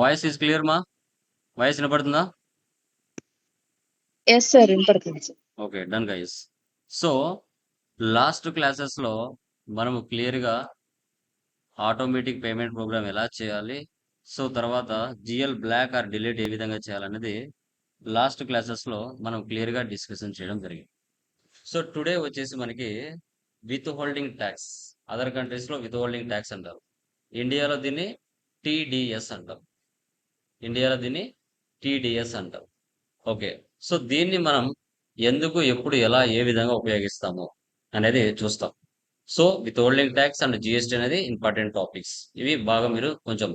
Voice is clear మా? Voice వినపడుతుందా? Yes sir, వినపడుతుంది sir. Okay, done guys. So last క్లాసెస్లో మనము క్లియర్గా ఆటోమేటిక్ పేమెంట్ ప్రోగ్రామ్ ఎలా చేయాలి, సో తర్వాత జిఎల్ బ్లాక్ ఆర్ డిలీట్ ఏ విధంగా చేయాలనేది లాస్ట్ క్లాసెస్లో మనం క్లియర్గా డిస్కషన్ చేయడం జరిగింది. సో టుడే వచ్చేసి మనకి విత్ హోల్డింగ్ ట్యాక్స్. అదర్ కంట్రీస్లో విత్ హోల్డింగ్ ట్యాక్స్ అంటారు. ఇండియాలో దీన్ని టీడీఎస్ అంటాం. ఇండియాలో దీన్ని టీడీఎస్ అంటాం. ఓకే. సో దీన్ని మనం ఎందుకు, ఎప్పుడు, ఎలా, ఏ విధంగా ఉపయోగిస్తాము అనేది చూస్తాం. So withholding tax and GST అనేది ఇంపార్టెంట్ టాపిక్స్. ఇవి బాగా మీరు కొంచెం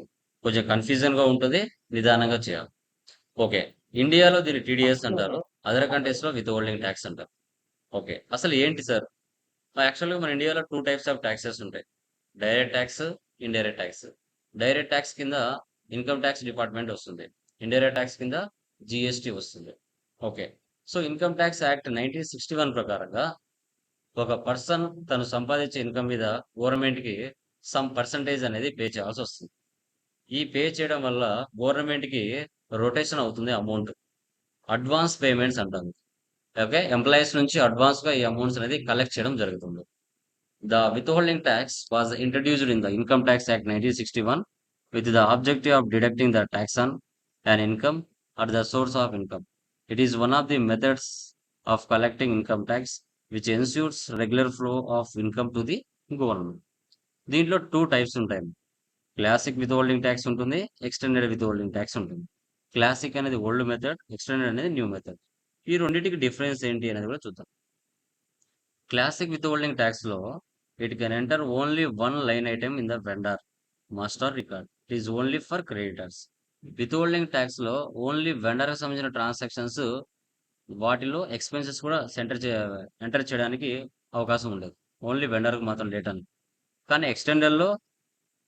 కొంచెం కన్ఫ్యూజన్ గా ఉంటుంది, నిదానంగా చేయాలి. ఓకే. ఇండియాలో దీన్ని టీడీఎస్ అంటారు, అదర్ కంట్రీస్ లో విత్ హోల్డింగ్ ట్యాక్స్ అంటారు. ఓకే, అసలు ఏంటి సార్? యాక్చువల్గా మన ఇండియాలో 2 టైప్స్ ఆఫ్ ట్యాక్సెస్ ఉంటాయి: direct tax, indirect tax. Direct tax కింద ఇన్కమ్ ట్యాక్స్ డిపార్ట్మెంట్ వస్తుంది. ఇండైరెక్ట్ ట్యాక్స్ కింద జిఎస్టీ వస్తుంది. Okay. So income tax act 1961 ప్రకారంగా ఒక పర్సన్ తను సంపాదించే ఇన్కమ్ మీద గవర్నమెంట్ కి సమ్ పర్సంటేజ్ అనేది పే చేయాల్సి వస్తుంది. ఈ పే చేయడం వల్ల గవర్నమెంట్ కి రొటేషన్ అవుతుంది అమౌంట్. అడ్వాన్స్ పేమెంట్స్ అంటారు. ఓకే, ఎంప్లాయీస్ నుంచి అడ్వాన్స్ గా ఈ అమౌంట్స్ అనేది కలెక్ట్ చేయడం జరుగుతుంది. The withholding tax was introduced in the Income Tax Act 1961 with the objective of deducting the tax on an income at the source of income. It is one of the methods of collecting income tax which ensures regular flow of income to the government. దీంట్లో 2 types ఉంటాయి: classic with holding tax ఉంటుంది, extended withholding tax ఉంటుంది. Classic అనేది old method, extended అనేది new method. ఈ రెండింటికి difference ఏంటి అనేది కూడా చూద్దాం. క్లాసిక్ విత్హోల్డింగ్ ట్యాక్స్ లో it can enter only one line item in the vendor master record. It is only for creditors. Withholding tax లో ఓన్లీ వెండర్ కి సంబంధించిన ట్రాన్సాక్షన్స్, వాటిలో ఎక్స్పెన్సెస్ కూడా ఎంటర్ చేయడానికి అవకాశం ఉండదు. ఓన్లీ వెండర్ కి మాత్రం డేటాను. కానీ ఎక్స్టెండర్ లో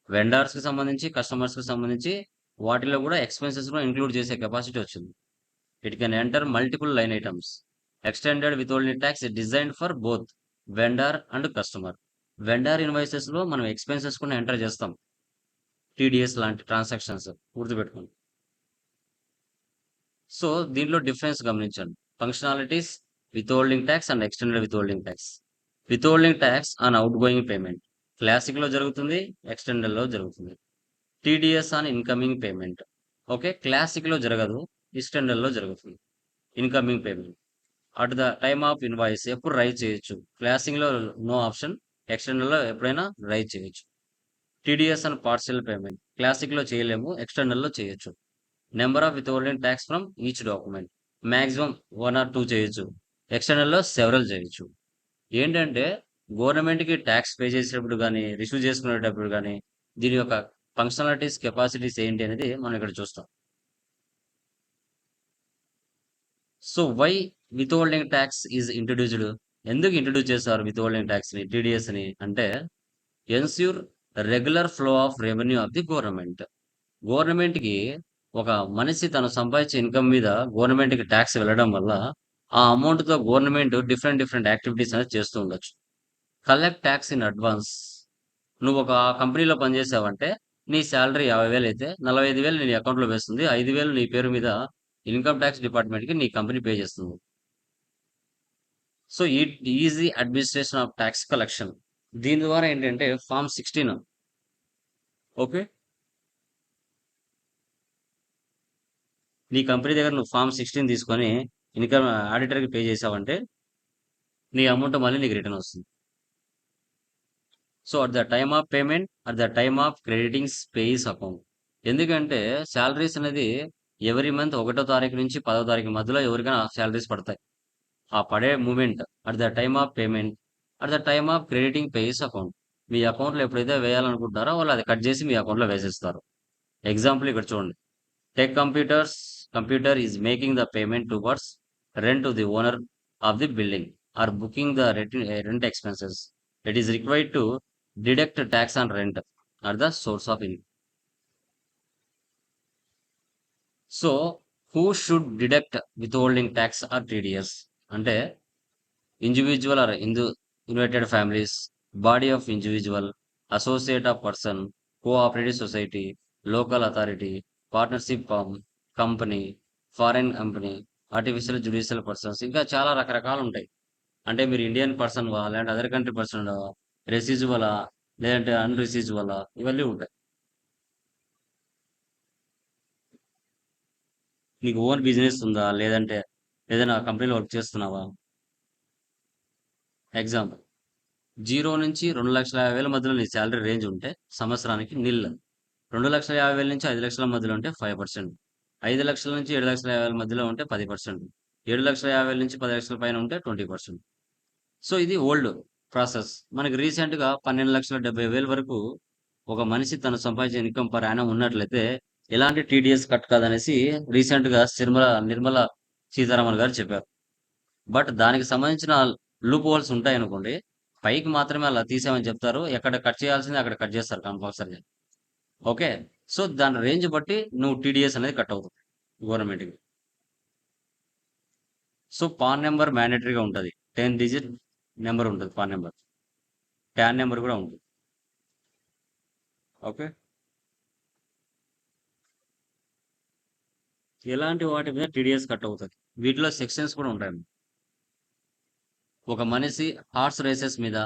వెండర్స్ కి సంబంధించి, కస్టమర్స్ కి సంబంధించి వాటిలో కూడా ఎక్స్పెన్సెస్ కూడా ఇంక్లూడ్ చేసే కెపాసిటీ వచ్చింది. It can enter multiple line items. Extended withholding tax designed for both vendor and customer. Vendor invoices లో మనం ఎక్స్పెన్సెస్ కూడా ఎంటర్ చేస్తాం, టీడీఎస్ లాంటి ట్రాన్సాక్షన్స్ గుర్తుపెట్టుకోండి. సో దీంట్లో డిఫరెన్స్ గమనించండి. Functionalities: withholding tax and extended withholding tax. Withholding tax on out going payment classic లో జరుగుతుంది, ఎక్స్టెండెడ్ లో జరుగుతుంది. TDS on incoming payment, okay, classic లో జరగదు, ఎక్స్టెండెడ్ లో జరుగుతుంది. Incoming payment at the time of invoice ఎప్పుడు రైజ్ చేయొచ్చు. క్లాసింగ్ లో నో ఆప్షన్, ఎక్స్టెండర్ లో ఎప్పుడైనా రైజ్ చేయొచ్చు. TDS and partial payment classic లో చేయలేము, ఎక్స్టెండర్ లో చేయొచ్చు. Number of withholding tax from each document maximum 1 or 2 చేయొచ్చు, ఎక్స్టెండర్ లో సెవరల్ చేయొచ్చు. ఏంటంటే గవర్నమెంట్ కి ట్యాక్స్ పే చేసేటప్పుడు కానీ, రిసీవ్ చేసుకునేటప్పుడు కానీ దీని యొక్క ఫంక్షనాలిటీస్, కెపాసిటీస్ ఏంటి అనేది మనం ఇక్కడ చూస్తాం. So why withholding tax is introduced? ఎందుకు ఇంట్రడ్యూస్ చేశారు విత్హోల్డింగ్ ట్యాక్స్ ని, టీడీఎస్ ని అంటే ensure regular flow of revenue of the government. Government కి ఒక మనిషి తను సంపాదించే ఇన్కమ్ మీద గవర్నమెంట్ కి ట్యాక్స్ వెళ్ళడం వల్ల ఆ అమౌంట్ తో గవర్నమెంట్ డిఫరెంట్ డిఫరెంట్ యాక్టివిటీస్ అనేది చేస్తూ ఉండొచ్చు. Collect tax in advance. నువ్వు ఒక కంపెనీలో పనిచేసావంటే నీ శాలరీ 50,000 అయితే 45,000 నీ అకౌంట్ లో వేస్తుంది, 5,000 నీ పేరు మీద ఇన్కమ్ ట్యాక్స్ డిపార్ట్మెంట్ కి నీ కంపెనీ పే చేస్తుంది. So easy administration of tax collection. దీని ద్వారా ఏంటంటే ఫామ్ 16, ఓకే, నీ కంపెనీ దగ్గర నువ్వు ఫామ్ 16 తీసుకొని ఇన్కమ్ ఆడిటర్ కి పే చేసావంటే నీ అమౌంట్ మళ్ళీ నీకు రిటర్న్ వస్తుంది. So at the time of payment, at the time of crediting payee's account. ఎందుకంటే శాలరీస్ అనేది ఎవరీ మంత్ 1వ తారీఖు నుంచి 10వ తారీఖు మధ్యలో ఎవరికైనా శాలరీస్ పడతాయి. ఆ పడే moment at the time of payment, at the time of crediting payee's account. మీ అకౌంట్లో ఎప్పుడైతే వేయాలనుకుంటారో వాళ్ళు అది కట్ చేసి మీ అకౌంట్లో వేసేస్తారు. ఎగ్జాంపుల్ ఇక్కడ చూడండి. Tech computer is making the payment towards rent to the owner of the building or booking the rent expenses. It is required to deduct tax on rent or the source of income. So who should deduct withholding tax or TDS అంటే individual or united families, body of individual, associate of person, cooperative society, local authority, partnership company, foreign company, artificial judicial persons ఇంకా చాలా రకరకాలు ఉంటాయి. అంటే మీరు Indian పర్సన్‌వా? లేదంటే other country పర్సన్‌వా? రెసిడ్యువలా? లేదంటే అన్‌రెసిడ్యువలా? ఇవన్నీ ఉంటాయి. నీకు ఓన్ బిజినెస్ ఉందా? లేదంటే ఏదైనా కంపెనీలో వర్క్ చేస్తున్నావా? ఎగ్జాంపుల్ 0 నుంచి 2,50,000 మధ్యలో నీ సాలరీ రేంజ్ ఉంటే సంవత్సరానికి నిల్. 2,50,000 నుంచి 5,00,000 మధ్యలో ఉంటే 5%. 5,00,000 నుంచి 7,50,000 మధ్యలో ఉంటే 10%. 7,50,000 నుంచి 10,00,000 పైన ఉంటే 20%. సో ఇది ఓల్డ్ ప్రాసెస్. మనకి రీసెంట్‌గా 12,70,000 వరకు ఒక మనిషి తను సంపాదించే ఇన్‌కమ్ పర్ యానమ్ ఉన్నట్లయితే ఎలాంటి టీడీఎస్ కట్ కాదనేసి రీసెంట్‌గా నిర్మలా సీతారామన్ గారు చెప్పారు. బట్ దానికి సంబంధించిన లూప్ హోల్స్ ఉంటాయనుకోండి. పైకి మాత్రమే అలా తీసామని చెప్తారు. ఎక్కడ కట్ చేయాల్సింది అక్కడ కట్ చేస్తారు కంపల్సరీగా. ఓకే. సో దాని రేంజ్ బట్టి నువ్వు టీడీఎస్ అనేది కట్ అవుతుంది గవర్నమెంట్‌కి. సో పాన్ నంబర్ మ్యాండేటరీగా ఉంటది. 10 డిజిట్ నంబర్ ఉంటది పాన్ నంబర్. పాన్ నంబర్ కూడా ఉంటుంది. ఓకే. ఎలాంటి వాటి మీద టీడీఎస్ కట్ అవుతది. వీటిలో సెక్షన్స్ కూడా ఉంటాయి. ఒక మనిషి హార్స్ రేసెస్ మీద,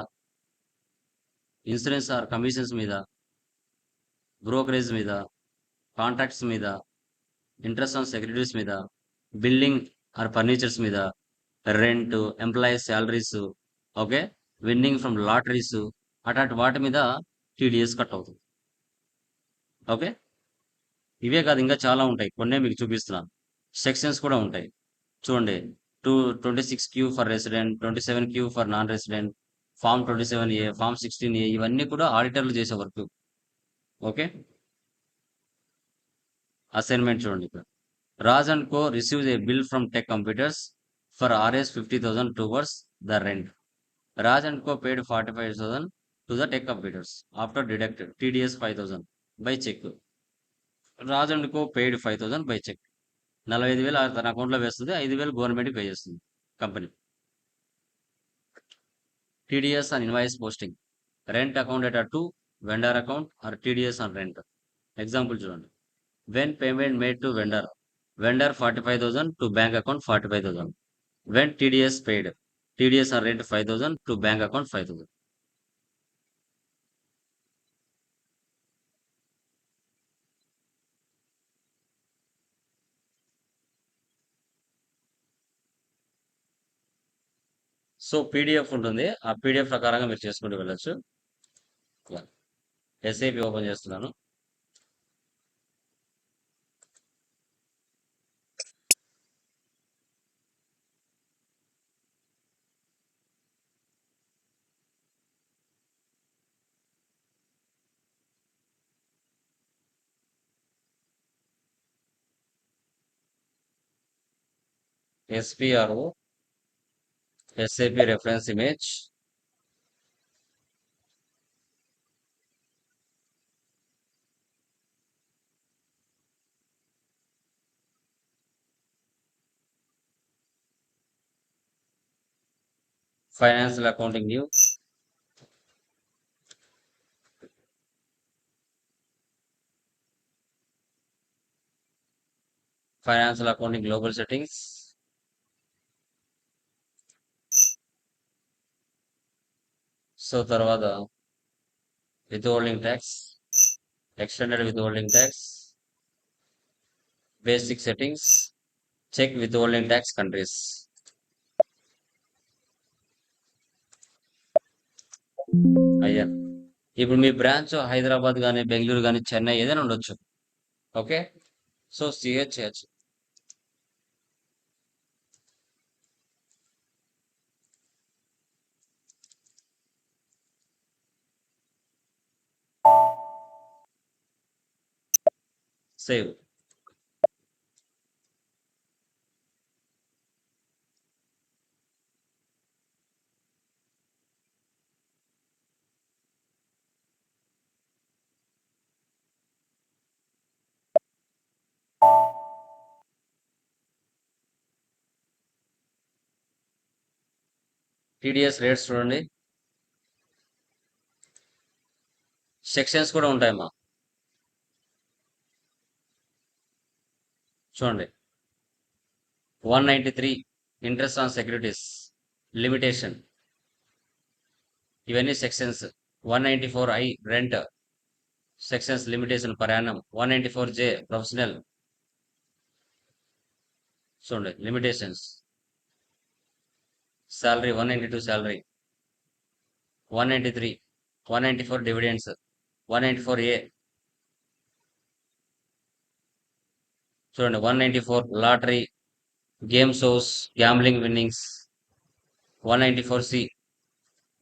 ఇన్సూరెన్స్ ఆర్ కమిషన్స్ మీద, బ్రోకరేజ్ మీద, కాంట్రాక్ట్స్ మీద, ఇంట్రెస్ట్ ఆన్ సెక్యూరిటీస్ మీద, బిల్డింగ్ ఆర్ ఫర్నిచర్స్ మీద, rent, employees salaries, okay, winnowing from lotteries అట్లాంటి వాటి మీద టీడీఎస్ కట్ అవుతుంది. ఓకే. ఇవే కాదు ఇంకా చాలా ఉంటాయి. కొన్నే మీకు చూపిస్తున్నాను. సెక్షన్స్ కూడా ఉంటాయి. చూడండి. 26 Q for resident, 27 Q for non resident, form 27A, form 16A ఇవన్నీ కూడా ఆడిటర్లు చేసే వర్క్. ఓకే. అసైన్మెంట్ చూడండి ఇక్కడ. Raj and co receives A bill from tech computers for RS 50,000 towards the rent. Raj and Co paid 45,000 to the tech computers after deducted TDS 5,000 by check. Raj and Co paid 5,000 by check. 45,000 తన అకౌంట్లో వేస్తుంది, 5,000 గవర్నమెంట్కి pay చేస్తుంది company. TDS on invoice posting, rent account data to vendor account or TDS on rent. Example చూడండి. When payment made to vendor, vendor 45,000 to bank account 45,000. When TDS paid, TDS on rent 5,000 to bank account 5,000. So PDF ఉంటుంది. ఆ PDF ప్రకారంగా మీరు చేసుకుంటూ వెళ్ళొచ్చు. SAP open చేస్తున్నాను. SPRO, SAP reference image, financial accounting new, financial accounting global settings, so తర్వాత withholding tax, extended withholding tax, basic settings, check withholding tax countries. అయ్యా ఇప్పుడు మీ బ్రాంచ్ హైదరాబాద్ కానీ బెంగళూరు కానీ చెన్నై ఏదైనా ఉండొచ్చు. Okay. So CHH save. TDS rates చూడండి. Sections కూడా ఉంటాయమ్మా. చూడండి 193 ఇంట్రెస్ట్ ఆన్ సెక్యూరిటీస్ లిమిటేషన్, ఇవన్నీ sections. 194 I rent sections limitation per annum. 194J professional, చూడండి limitations. Salary 192 salary. 193 194 dividends. 194A చూడండి. 194 lottery game shows gambling winnings. 194C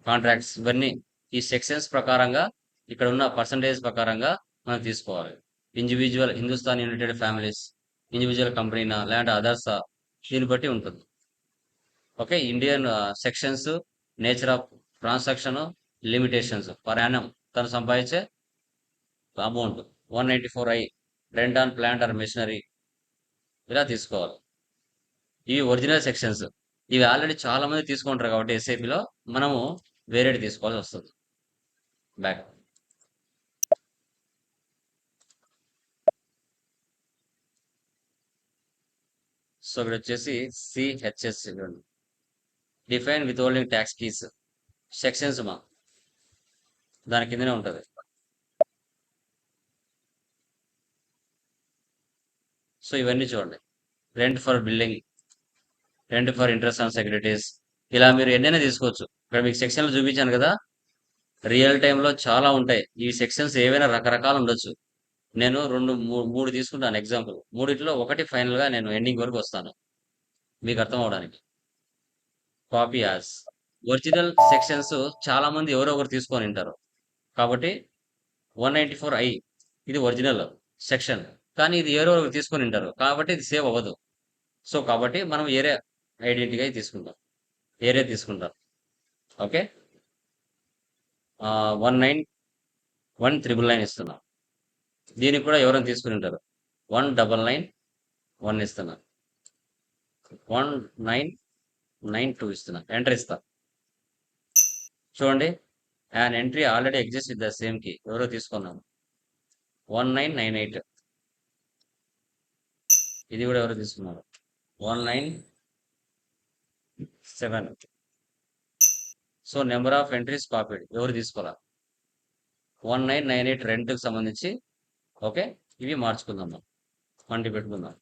contracts. ఇవన్నీ ఈ sections ప్రకారంగా ఇక్కడ ఉన్న పర్సంటేజ్ ప్రకారంగా మనం తీసుకోవాలి. Individual Hindustan united families, individual కంపెనీనా లేదంటే అదర్సా, దీన్ని బట్టి ఉంటుంది. Okay, Indian sections, nature of transaction, limitations per annum తను సంపాదించే amount. 194I rent on plant or machinery, ఇలా తీసుకోవాలి. ఇవి ఒరిజినల్ సెక్షన్స్. ఇవి ఆల్రెడీ చాలా మంది తీసుకుంటారు కాబట్టి ఎస్ఐపిలో మనము వేరేది తీసుకోవాల్సి వస్తుంది. బ్యాక్. సో ఇక్కడ వచ్చేసి CHS define withholding tax keys sections మా దాని కిందనే ఉంటుంది. సో ఇవన్నీ చూడండి. Rent for building, rent for interest on securities, ఇలా మీరు ఎన్నైనా తీసుకోవచ్చు. ఇక్కడ మీకు సెక్షన్లు చూపించాను కదా, రియల్ టైంలో చాలా ఉంటాయి. ఈ సెక్షన్స్ ఏవైనా రకరకాలు ఉండొచ్చు. నేను మూడు తీసుకుంటాను ఎగ్జాంపుల్. మూడిట్లో ఒకటి ఫైనల్గా నేను ఎండింగ్ వరకు వస్తాను మీకు అర్థం అవడానికి. కాపీ యాజ్ ఒరిజినల్ సెక్షన్స్ చాలా మంది ఎవరో ఒకరు తీసుకొని ఉంటారు కాబట్టి 194I ఇది ఒరిజినల్ సెక్షన్, కానీ ఇది ఎవరో ఒకరు తీసుకొని ఉంటారు కాబట్టి ఇది సేవ్ అవ్వదు. సో కాబట్టి మనం ఏరియా ఐడెంటిటీగా తీసుకుంటాం, ఏరియా తీసుకుంటాం. ఓకే, 191,999 ఇస్తున్నాం. దీనికి కూడా ఎవరైనా తీసుకుని ఉంటారు. 199,1 ఇస్తున్నా, 1992 ఇస్తున్నా. ఎంటర్ ఇస్తా. చూడండి, an entry already exists with the same key. ఎవరో తీసుకున్నాము. 1998 ఇది కూడా ఎవరో తీసుకున్నారు. 197. So number of entries copied, ఎవరు తీసుకోవాలా. 1998 రెంట్కి సంబంధించి. ఓకే, ఇవి మార్చుకుందాం, మండి పెట్టుకుందాం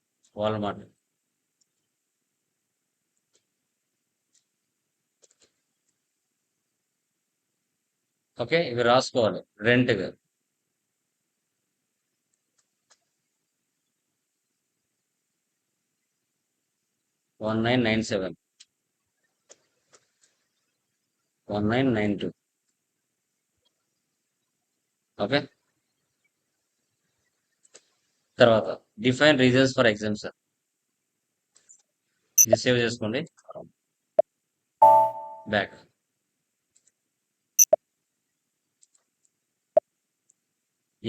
వాల్మార్ట్. ఓకే, ఇవి రాసుకోవాలి రెంట్గా. 1997, 1992. ఓకే, తర్వాత డిఫైన్ రీజన్స్ ఫర్ ఎగ్జామ్షన్. ఇది సేవ్ చేసుకోండి. బ్యాక్.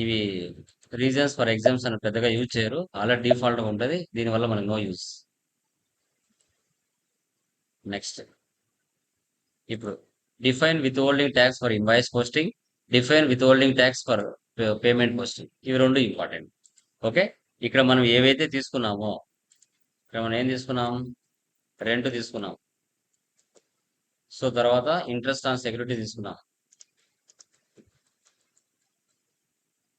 ఇవి రీజన్స్ ఫర్ ఎగ్జామ్స్ అని పెద్దగా యూజ్ చేయరు, ఆల్రెడీ డిఫాల్ట్గా ఉంటుంది, దీనివల్ల మనకు నో యూజ్. నెక్స్ట్, ఇప్పుడు define withholding tax for invoice posting, define withholding tax for payment posting. ఇవి రెండు ఇంపార్టెంట్. ఓకే, ఇక్కడ మనం ఏవైతే తీసుకున్నామో, ఇక్కడ మనం ఏం తీసుకున్నాం, రెంట్ తీసుకున్నాం. సో తర్వాత ఇంట్రెస్ట్ ఆన్ సెక్యూరిటీ తీసుకున్నాం.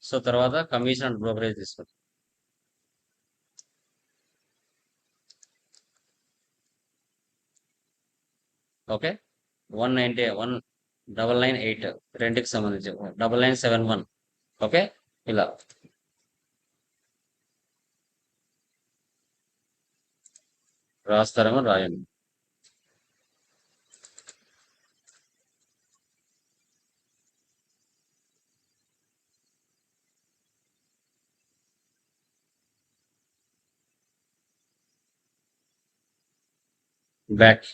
సో తర్వాత కమిషన్ అండ్ బ్రోకరేజ్ తీసుకున్నాం. ఓకే, 199,198 రెంట్కి సంబంధించి 9971. ఓకే, ఇలా రాస్తారేమో రాయండి. బ్యాక్,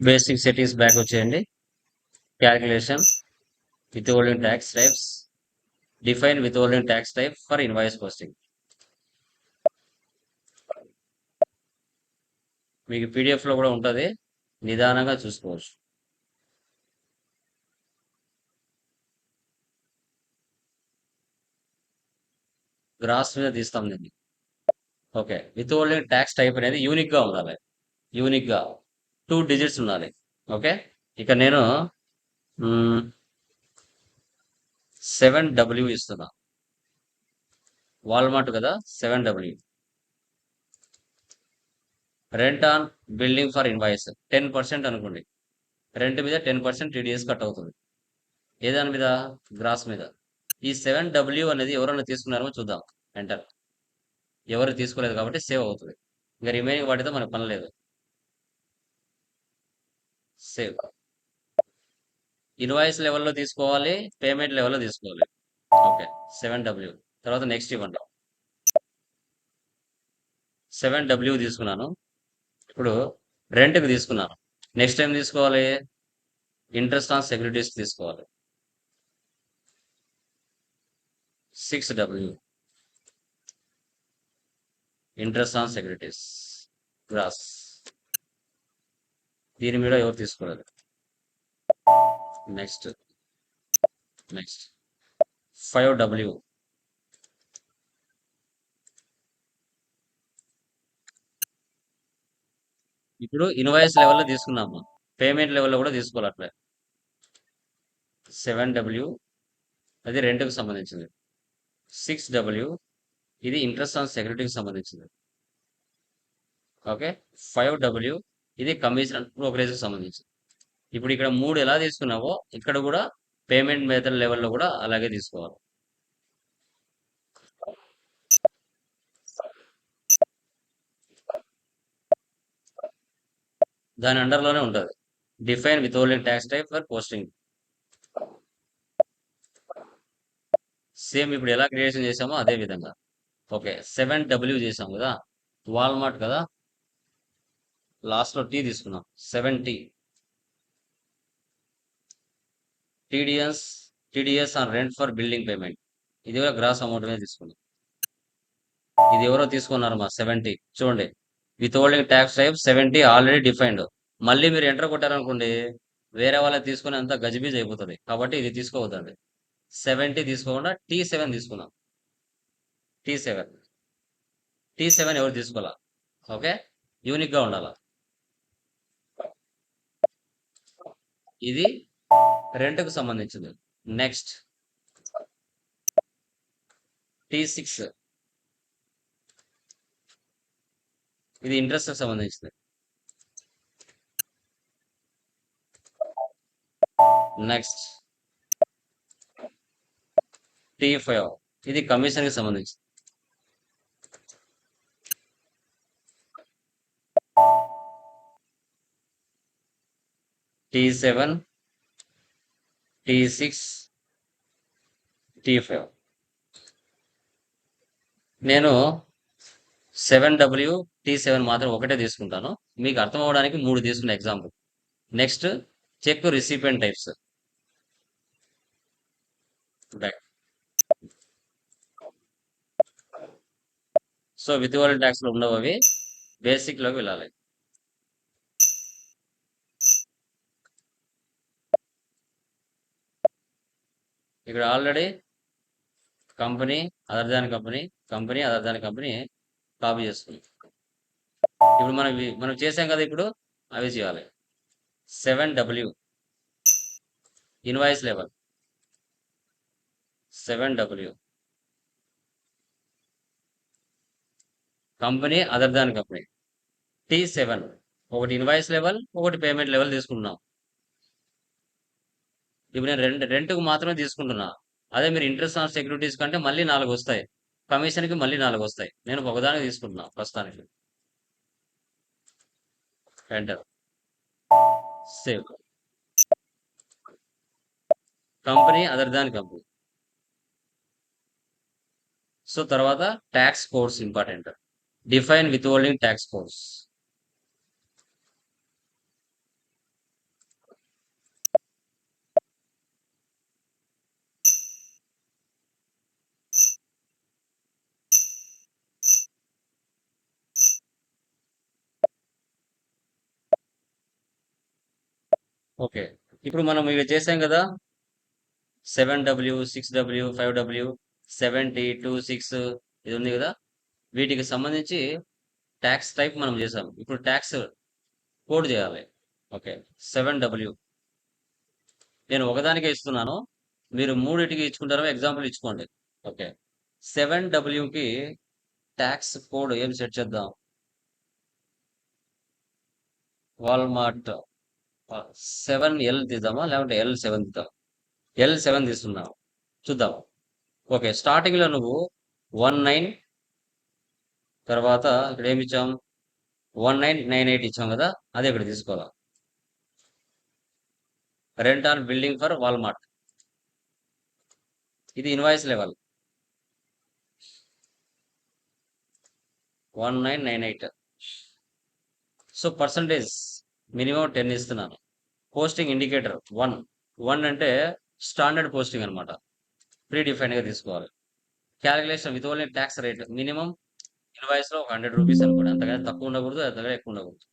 బేసిక్ సెట్టింగ్స్ బ్యాక్ వచ్చేయండి. Calculation with holding tax types, define withholding tax type for invoice posting. మీకు పీడిఎఫ్ లో కూడా ఉంటుంది, నిదానంగా చూసుకోవచ్చు. గ్రాస్ మీద తీస్తాం దీన్ని. Okay, with holding tax type అనేది యూనిక్ గా ఉండాలి. యూనిక్ గా 2 డిజిట్స్ ఉండాలి. ఓకే, ఇక నేను 7W ఇస్తున్నా. వాల్మార్ట్ కదా, 7W. Rent on building for invoice 10% అనుకోండి. రెంట్ మీద 10% టీడీఎస్ కట్ అవుతుంది. ఏ దాని మీద? గ్రాస్ మీద. ఈ 7W అనేది ఎవరైనా తీసుకున్నారో చూద్దాం. ఎంటర్. ఎవరు తీసుకోలేదు కాబట్టి సేవ్ అవుతుంది. ఇంకా రిమైనింగ్ వాటితో మనకు పని లేదు. సేవ్. ఇన్వాయిస్ లెవెల్లో తీసుకోవాలి, పేమెంట్ లెవెల్లో తీసుకోవాలి. Okay, 7W. తర్వాత నెక్స్ట్ ఇవ్వండి. 7W తీసుకున్నాను. ఇప్పుడు రెంట్కి తీసుకున్నాను. నెక్స్ట్ టైం తీసుకోవాలి, ఇంట్రెస్ట్ ఆన్ సెక్యూరిటీస్ తీసుకోవాలి. 6W. Interest on securities gross. దీని మీద ఎవరు తీసుకోలేదు. నెక్స్ట్. Next 5W. ఇప్పుడు ఇన్వాయిస్ లెవెల్లో తీసుకున్నాము, పేమెంట్ లెవెల్లో కూడా తీసుకోవాలి అట్లే. 7W అది రెంట్కి సంబంధించింది. 6W ఇది ఇంట్రెస్ట్ ఆన్ సెక్యూరిటీకి సంబంధించింది. ఓకే, 5W ఇది కమిషన్ బ్రోకరేజ్కి సంబంధించింది. ఇప్పుడు ఇక్కడ 3 ఎలా తీసుకున్నావో ఇక్కడ కూడా పేమెంట్ మెథడ్ లెవెల్లో కూడా అలాగే తీసుకోవాలి. దాని అండర్లోనే ఉంటుంది. Define withholding tax type for posting. Same ఇప్పుడు ఎలా క్రియేషన్ చేసామో అదే విధంగా. ఓకే, 7W చేసాం కదా, వాల్మార్ట్ కదా, లాస్ట్లో టీ తీసుకున్నాం. 7T. TDS on rent for building payment. ఇది కూడా గ్రాస్ అమౌంట్ మీద తీసుకున్నాం. ఇది ఎవరో తీసుకున్నారు మా 70. చూడండి, with holding tax type 70 already defined. మళ్ళీ మీరు ఎంటర్ కొట్టారనుకోండి, వేరే వాళ్ళకి తీసుకుని అంతా గజిబిజ్ అయిపోతుంది. కాబట్టి ఇది తీసుకోవద్దండి. 70 తీసుకోకుండా T7 తీసుకున్నాం. T7. T7 ఎవరు తీసుకోవాలా? ఓకే, యూనిక్ గా ఉండాలా. ఇది రెంట్కు సంబంధించింది. నెక్స్ట్ T6 ఇది ఇంట్రెస్ట్ సంబంధించింది. నెక్స్ట్ T5 ఇది కమిషన్ కి సంబంధించింది. T7, T6, T5. నేను 7W T7 మాత్రం ఒకటే తీసుకుంటాను. మీకు అర్థం అవడానికి 3 తీసుకున్న example. Next check recipient types. So withholding tax లో ఉండవు అవి, బేసిక్ లోకి వెళ్ళాలి. ఇక్కడ already company other than company, company other than company copy చేసుకుంది. ఇప్పుడు మనం చేసాం కదా, ఇప్పుడు అవి చేయాలి. 7W invoice level. 7W company other than company. T7 ఒకటి ఇన్వాయిస్ లెవెల్, ఒకటి పేమెంట్ లెవెల్ తీసుకుంటున్నాం. ఇప్పుడు నేను రెంట్కు మాత్రమే తీసుకుంటున్నా. అదే మీరు ఇంట్రెస్ట్ ఆన్ సెక్యూరిటీస్ కంటే మళ్ళీ 4 వస్తాయి, కమిషన్కి మళ్ళీ 4 వస్తాయి. నేను ఒకదానికి తీసుకుంటున్నా ప్రస్తుతానికి. Enter. Save. Company other than company. So తర్వాత tax codes important. Define withholding tax codes. Okay, ఇప్పుడు మనం ఇవి చేసాం కదా, 7W, 6W, 5W, 70, 26, ఇది ఉంది కదా, వీటికి సంబంధించి ట్యాక్స్ టైప్ మనం చేసాం. ఇప్పుడు ట్యాక్స్ కోడ్ చేయాలి. ఓకే, 7W నేను ఒకదానికే ఇస్తున్నాను, మీరు మూడిటికి ఇచ్చుకుంటారో ఎగ్జాంపుల్ ఇచ్చుకోండి. ఓకే, 7Wకి ట్యాక్స్ కోడ్ ఏం సెట్ చేద్దాం? వాల్మార్ట్ 7L తీద్దామా, లేకుంటే L7 తీద్దాం? L7 తీసుకున్నాం, చూద్దాం. ఓకే, స్టార్టింగ్ లో నువ్వు 19, తర్వాత ఇక్కడ ఏమి ఇచ్చాం, 1998 ఇచ్చాం కదా, అదే ఇక్కడ తీసుకోవాలి. Rent on building for Walmart, ఇది invoice level 1998. So percentage minimum 10 ఇస్తున్నాను. Posting indicator 1. 1 అంటే స్టాండర్డ్ పోస్టింగ్ అనమాట, ప్రీ డిఫైన్డ్ గా తీసుకోవాలి. Calculation with only tax rate minimum invoice లో ఒక ₹100 అనుకోండి, అంతకన్నా తక్కువ ఉండకూడదు, అంతకన్నా ఎక్కువ ఉండకూడదు.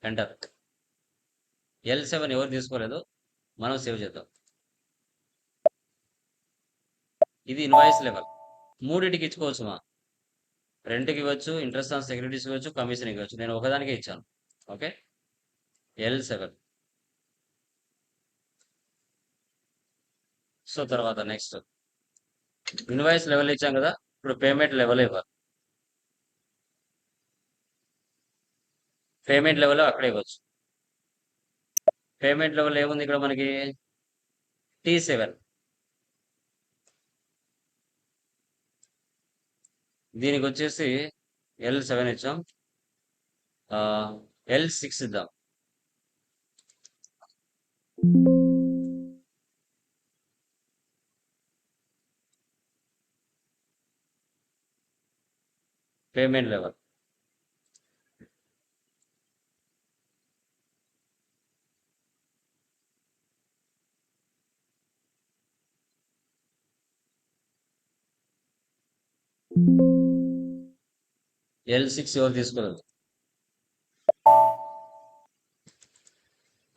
ఎంటర్. L7 ఎవరు తీసుకోలేదు, మనం సేవ్ చేద్దాం. ఇది ఇన్వాయిస్ లెవెల్. మూడింటికి ఇచ్చుకోవచ్చు మా, రెంట్కి ఇవ్వచ్చు, ఇంట్రెస్ట్ ఆన్ సెక్యూరిటీస్ ఇవ్వచ్చు, కమిషన్ ఇవ్వచ్చు. నేను ఒకదానికే ఇచ్చాను. Okay, L7. సో తర్వాత నెక్స్ట్ ఇన్వాయిస్ లెవెల్ ఇచ్చాం కదా, ఇప్పుడు పేమెంట్ లెవెల్ ఇవ్వాలి. పేమెంట్ లెవెల్ అక్కడే ఇవ్వచ్చు. పేమెంట్ లెవెల్ ఏముంది ఇక్కడ మనకి, T7. దీనికి వచ్చేసి L7 ఇచ్చాం, L6 ఇద్దాం. పేమెంట్ లెవెల్ L6 ఎవరు తీసుకోలేదు.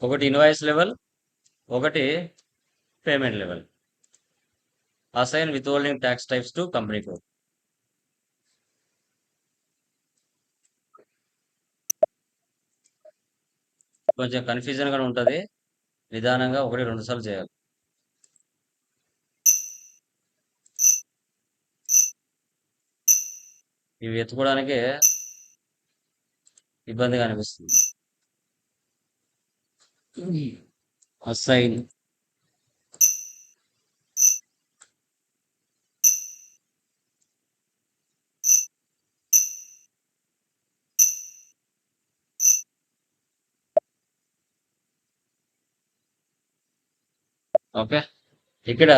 ఒకటి ఇన్వాయిస్ లెవెల్, ఒకటి payment level. Assign with holding tax types to company code. కొంచెం కన్ఫ్యూజన్ గా ఉంటది, నిదానంగా 1-2 సార్లు చేయాలి. ఇవి ఎత్తుకోవడానికే ఇబ్బందిగా అనిపిస్తుంది. అసైన్ ఓకే, ఇక్కడ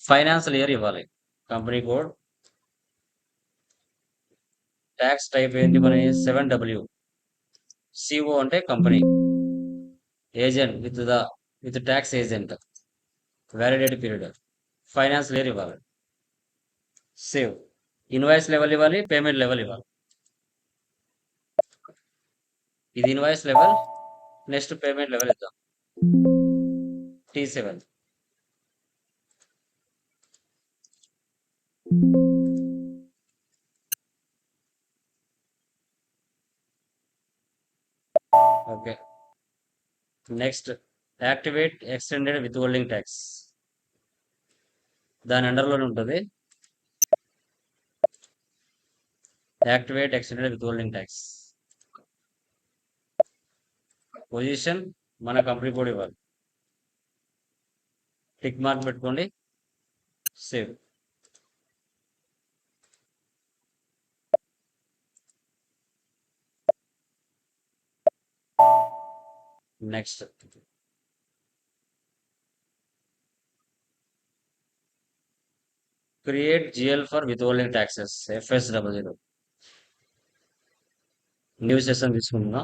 ఫైనాన్షియల్ ఇయర్ ఇవ్వాలి. కంపెనీ కోడ్, ట్యాక్స్ టైప్ ఏంటి మరి, 7W. CO అంటే company, agent with tax agent, validate period, financial year ఇవ్వాలి. సేవ్. ఇన్వాయిస్ లెవెల్ ఇవ్వాలి, పేమెంట్ లెవెల్ ఇవ్వాలి. ఇది invoice level, next payment level ఇద్దాం, T7. Okay, next activate extended withholding tax, దాని అండర్లోనే ఉంటుంది. Activate extended withholding tax, position మన company code ఇవ్వాలి. Tick mark పెట్టుకోండి, save. Next create GL for with holding taxes, FS00. New session తీసుకుంటున్నా,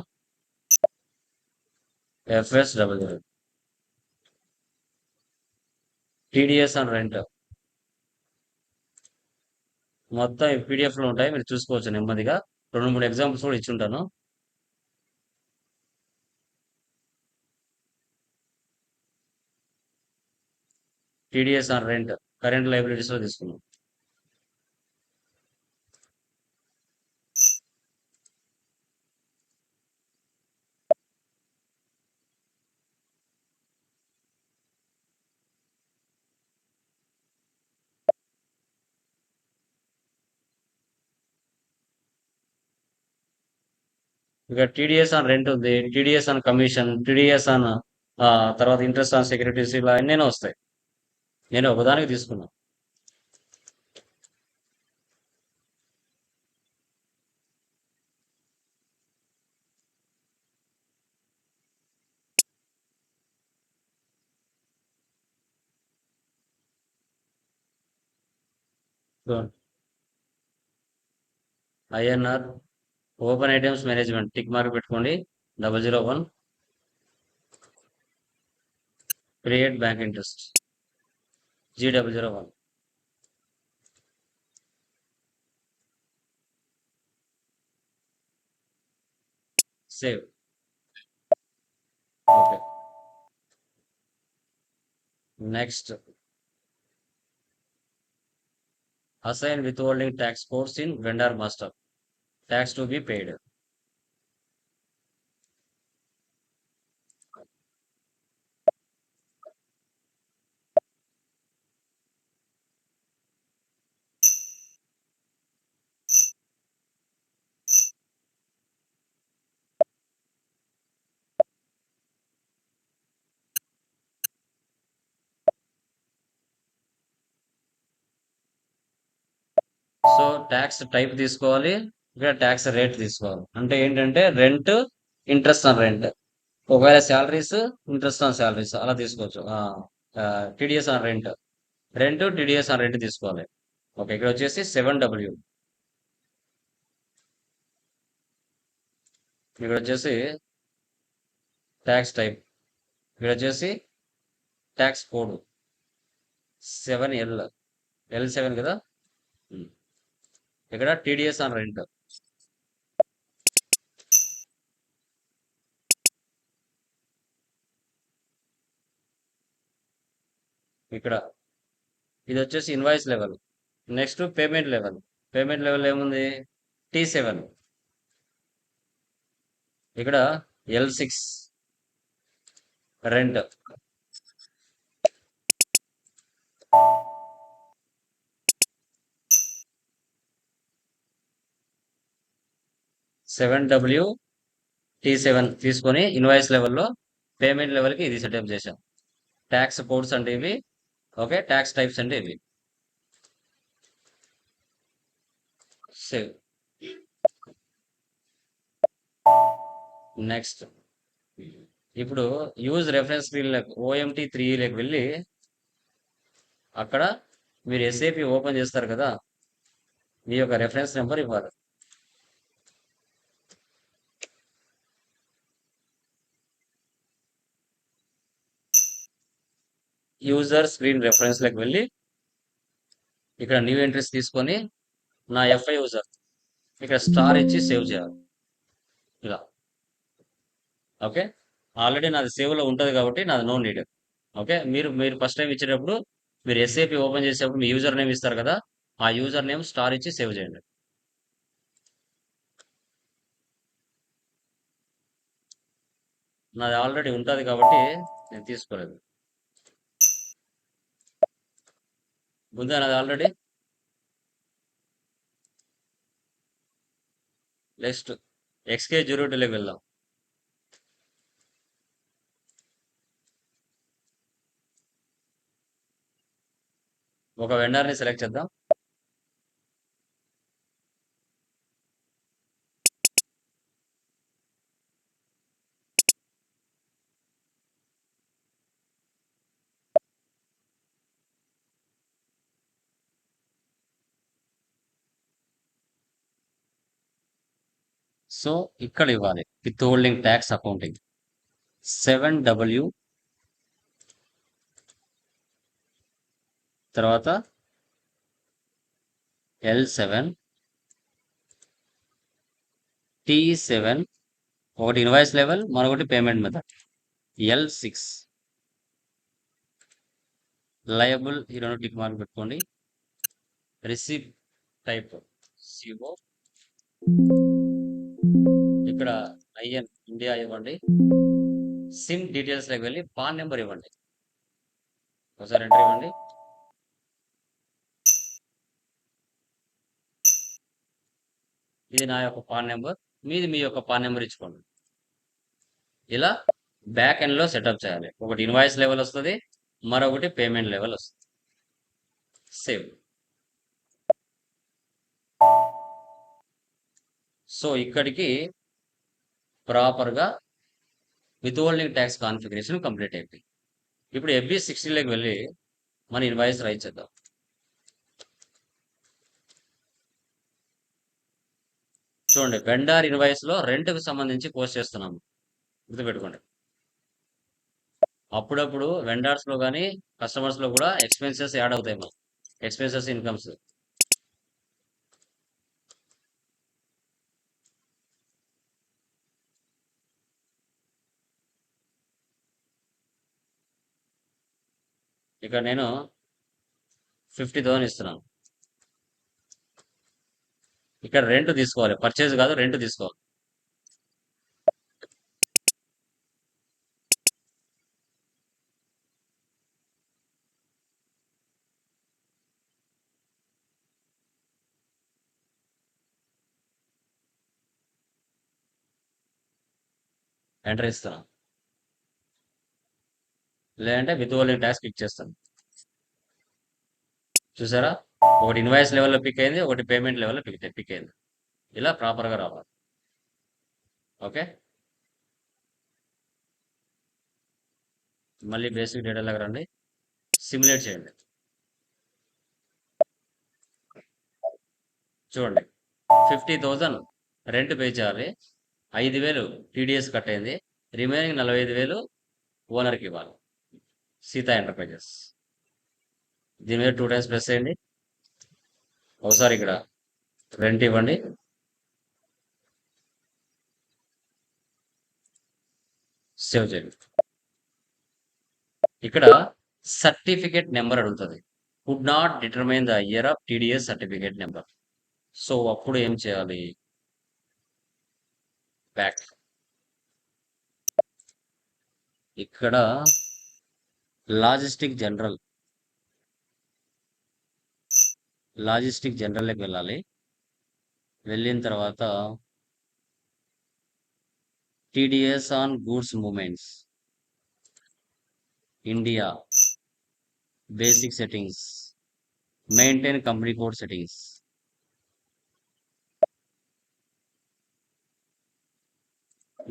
FS00. TDS and rent మొత్తం PDF లో ఉంటాయి, మీరు చూసుకోవచ్చు నెమ్మదిగా. 2-3 ఎగ్జాంపుల్స్ కూడా ఇచ్చుంటాను. TDS on rent current liabilities లో తీసుకున్నాం. ఇక టీడీఎస్ ఆన్ రెంట్ ఉంది, TDS on commission, TDS on తర్వాత ఇంట్రెస్ట్ ఆన్ సెక్యూరిటీస్, ఇలా ఎన్నైనా వస్తాయి. నేను ఒకదానికి తీసుకున్నా. INR open items management tick mark పెట్టుకోండి. 001 create bank interest G001 save. Okay, next assign with holding tax course in vendor master, tax to be paid. So tax type తీసుకోవాలి, ఇక్కడ tax rate తీసుకోవాలి. అంటే ఏంటంటే రెంట్, ఇంట్రెస్ట్ ఆన్ రెంట్. ఒకవేళ salaries, interest on salaries అలా తీసుకోవచ్చు. TDS on rent, rent TDS on rent తీసుకోవాలి. Okay, ఇక్కడ వచ్చేసి 7W. ఇక్కడ వచ్చేసి ట్యాక్స్ టైప్, ఇక్కడ వచ్చేసి ట్యాక్స్ కోడ్ 7L, L7 కదా. ఉమ్. ఇక్కడ టీడీఎస్ ఆన్ రెంట్. ఇక్కడ ఇది వచ్చేసి invoice level. Next payment level. Payment level ఏముంది? T7. ఇక్కడ L6 రెంట్. 7W T7 తీసుకొని ఇన్వాయిస్ లెవెల్లో పేమెంట్ లెవెల్కి ఇది సెటప్ చేశాం. ట్యాక్స్ కోడ్స్ అంటే ఇవి. ఓకే, ట్యాక్స్ టైప్స్ అంటే ఇవి. సేవ్. నెక్స్ట్ ఇప్పుడు యూజ్ రెఫరెన్స్ స్క్రీన్ OMT3 వెళ్ళి అక్కడ మీరు ఎస్ఏపి ఓపెన్ చేస్తారు కదా, మీ యొక్క రెఫరెన్స్ నెంబర్ ఇవ్వాలి. యూజర్ స్క్రీన్ రెఫరెన్స్ వెళ్ళి ఇక్కడ న్యూ ఎంట్రీస్ తీసుకొని నా ఎఫ్ఐ యూజర్ ఇక్కడ స్టార్ ఇచ్చి సేవ్ చేయాలి ఇలా. ఓకే, ఆల్రెడీ నాది సేవ్ లో ఉంటుంది కాబట్టి నాది నో నీడ్. ఓకే, మీరు మీరు ఫస్ట్ టైం ఇచ్చేటప్పుడు మీరు ఎస్ఏపి ఓపెన్ చేసేటప్పుడు మీ యూజర్ నేమ్ ఇస్తారు కదా, ఆ యూజర్ నేమ్ స్టార్ ఇచ్చి సేవ్ చేయండి. నాది ఆల్రెడీ ఉంటుంది కాబట్టి నేను తీసుకోలేదు. ఉందా నాది ఆల్రెడీ? నెక్స్ట్ XK02 వెళ్దాం. ఒక వెండర్ని సెలెక్ట్ చేద్దాం. సో ఇక్కడ ఇవ్వాలి with holding tax accounting 7W, తర్వాత L7 T7, ఒకటి ఇన్వాయిస్ లెవెల్, మరొకటి పేమెంట్ మెథడ్. L6 లయబుల్, ఈ రెండు టిక్ మార్క్ పెట్టుకోండి. రిసీప్ టైప్ CO, ఇక్కడ IN ఇండియా ఇవ్వండి. సిమ్ డీటెయిల్స్ వెళ్ళి పాన్ నెంబర్ ఇవ్వండి. ఒకసారి ఎంటర్ ఇవ్వండి. ఇది నా యొక్క పాన్ నెంబర్. మీది మీ యొక్క పాన్ నెంబర్ ఇచ్చుకోండి. ఇలా బ్యాక్ ఎండ్ లో సెటప్ చేయాలి. ఒకటి ఇన్వాయిస్ లెవెల్ వస్తుంది, మరొకటి పేమెంట్ లెవెల్ వస్తుంది. సేవ్. సో ఇక్కడికి ప్రాపర్గా విత్ ట్యాక్స్ కాన్ఫిగరేషన్ కంప్లీట్ అయిపోయింది. ఇప్పుడు FB60లోకి వెళ్ళి మన ఇన్వాయిస్ రైట్ చేద్దాం. చూడండి, వెండార్ ఇన్వాయిస్ లో రెంట్కి సంబంధించి పోస్ట్ చేస్తున్నాము. గుర్తుపెట్టుకోండి. అప్పుడప్పుడు వెండార్స్ లో కానీ కస్టమర్స్ లో కూడా ఎక్స్పెన్సెస్ యాడ్ అవుతాయి. మనం ఎక్స్పెన్సెస్ ఇన్కమ్స్. ఇక్కడ నేను 50,000 ఇస్తున్నాను. ఇక్కడ రెంట్ తీసుకోవాలి, పర్చేజ్ కాదు, రెంట్ తీసుకోవాలి. ఎంటర్ ఇస్తున్నాను, లేదంటే విత్ ట్యాక్స్ క్లిక్ చేస్తాను. చూసారా, ఒకటి ఇన్వాయిస్ లెవెల్లో పిక్ అయింది, ఒకటి పేమెంట్ లెవెల్లో పిక్ అయింది. ఇలా ప్రాపర్గా రావాలి. ఓకే, మళ్ళీ బేసిక్ డేటా లాగా రండి, సిమ్యులేట్ చేయండి. చూడండి, 50,000 రెంట్ పే చేయాలి, 5,000 TDS కట్ అయింది, రిమైనింగ్ 45,000 ఓనర్కి ఇవ్వాలి. సీతా ఎంటర్ప్రైజెస్. దీని మీద 2 టైమ్స్ ప్రెస్ చేయండి. ఒకసారి ఇక్కడ రెంట్ ఇవ్వండి. సేవ్ చేయండి. ఇక్కడ సర్టిఫికేట్ నెంబర్ అడుగుతుంది. Could not determine the year of TDS certificate number. So అప్పుడు ఏం చేయాలి? బ్యాక్. ఇక్కడ లాజిస్టిక్ జనరల్కి వెళ్ళాలి. వెళ్ళిన తర్వాత TDS on goods movements, India, basic settings, maintain company code settings.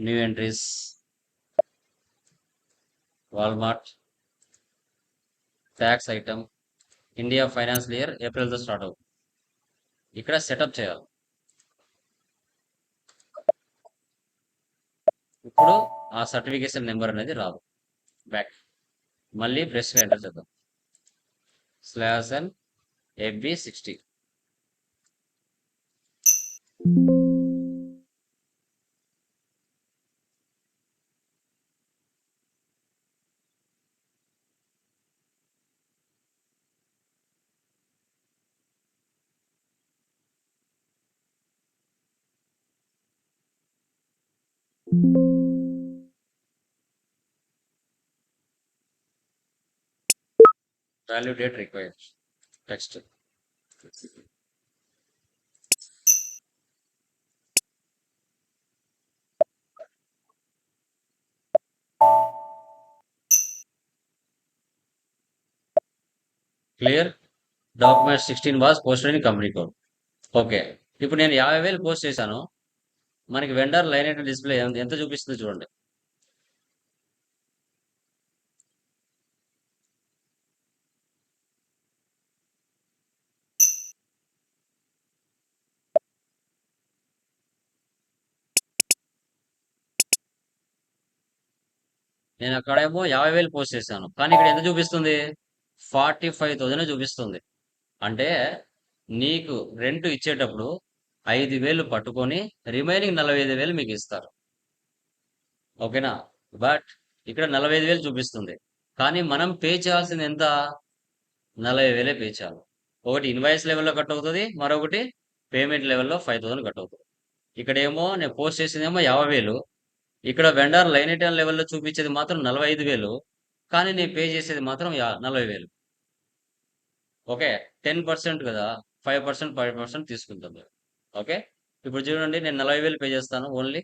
New entries, Walmart, tax item, India financial year ఏప్రిల్తో start అవుతుంది. ఇక్కడ సెటప్ చేయాలి. ఇప్పుడు ఆ సర్టిఫికేషన్ నెంబర్ అనేది రాదు. బ్యాక్. మళ్ళీ ఫ్రెష్గా ఎంటర్ చేద్దాం. /n FB60. Value date required. Text. Clear. Document 16 was posted in company code. Okay, ఇప్పుడు నేను 50,000 పోస్ట్ చేశాను. మనకి వెండర్ లైన్ ఐటమ్ డిస్ప్లే ఎంత చూపిస్తుందో చూడండి. నేను అక్కడేమో 50,000 పోస్ట్ చేశాను, కానీ ఇక్కడ ఎంత చూపిస్తుంది? 45,000 చూపిస్తుంది. అంటే నీకు రెంట్ ఇచ్చేటప్పుడు 5,000 పట్టుకొని రిమైనింగ్ 45,000 మీకు ఇస్తారు. ఓకేనా? బట్ ఇక్కడ 45,000 చూపిస్తుంది, కానీ మనం పే చేయాల్సింది ఎంత? 40,000 పే చేయాలి. ఒకటి ఇన్వాయిస్ లెవెల్లో కట్ అవుతుంది, మరొకటి పేమెంట్ లెవెల్లో 5,000 కట్ అవుతుంది. ఇక్కడేమో నేను పోస్ట్ చేసిందేమో 50,000, ఇక్కడ వెండర్ లైన్ ఐటమ్ లెవెల్లో చూపించేది మాత్రం 45,000, కానీ నేను పే చేసేది మాత్రం 40,000. ఓకే, 10% కదా, 5% తీసుకుంటాం. ఓకే, ఇప్పుడు చూడండి, నేను 40,000 పే చేస్తాను ఓన్లీ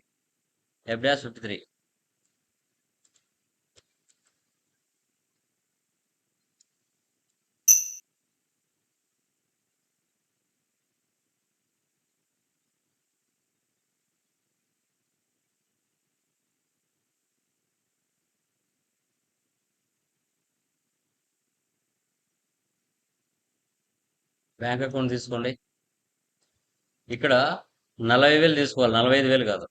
F-53. బ్యాంక్ అకౌంట్ తీసుకోండి. ఇక్కడ 40,000 తీసుకోవాలి, 45,000 కాదు.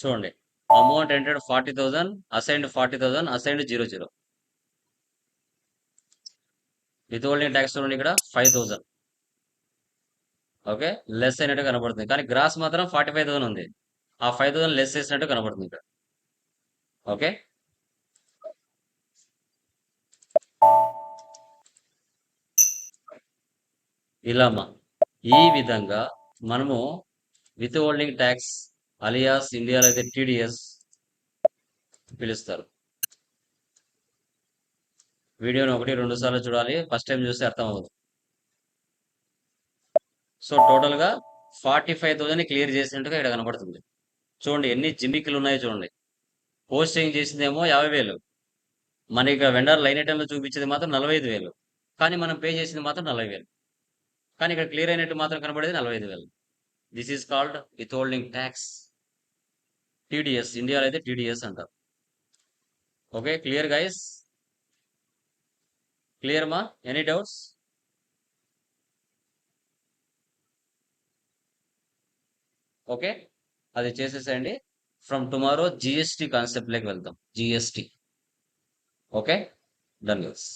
చూడండి, amount ఎంటెడ్ 40,000, assigned 40,000, assigned 00. With holding tax చూడండి ఇక్కడ 5,000. ఓకే, లెస్ అయినట్టు కనబడుతుంది, కానీ గ్రాస్ మాత్రం 45,000 ఉంది. ఆ 5,000 లెస్ చేసినట్టు కనబడుతుంది ఇక్కడ. ఓకే, ఇలామా ఈ విధంగా మనము విత్ హోల్డింగ్ ట్యాక్స్ అలియాస్ ఇండియాలో అయితే టీడీఎస్ పిలుస్తారు. వీడియోని 1-2 సార్లు చూడాలి, ఫస్ట్ టైం చూస్తే అర్థం అవ్వదు. సో టోటల్గా 45,000 క్లియర్ చేసినట్టుగా ఇక్కడ కనబడుతుంది. చూడండి ఎన్ని జిమ్మికులు ఉన్నాయో చూడండి. పోస్టింగ్ చేసిందేమో 50,000, మన ఇక్కడ వెండర్ లైన్ ఐటెంలో చూపించేది మాత్రం 45,000, కానీ మనం పే చేసింది మాత్రం 40,000. కానీ ఇక్కడ క్లియర్ అయినట్టు మాత్రం కనబడేది 45,000. This is called with holding tax, TDS. ఇండియాలో అయితే టీడీఎస్ అంటారు. Okay, clear guys? క్లియర్ మా? Any doubts? ఓకే, అది చేసేసేయండి. ఫ్రమ్ టుమారో జిఎస్టీ కాన్సెప్ట్ లోకి వెళ్తాం. జిఎస్టీ. Okay, done guys.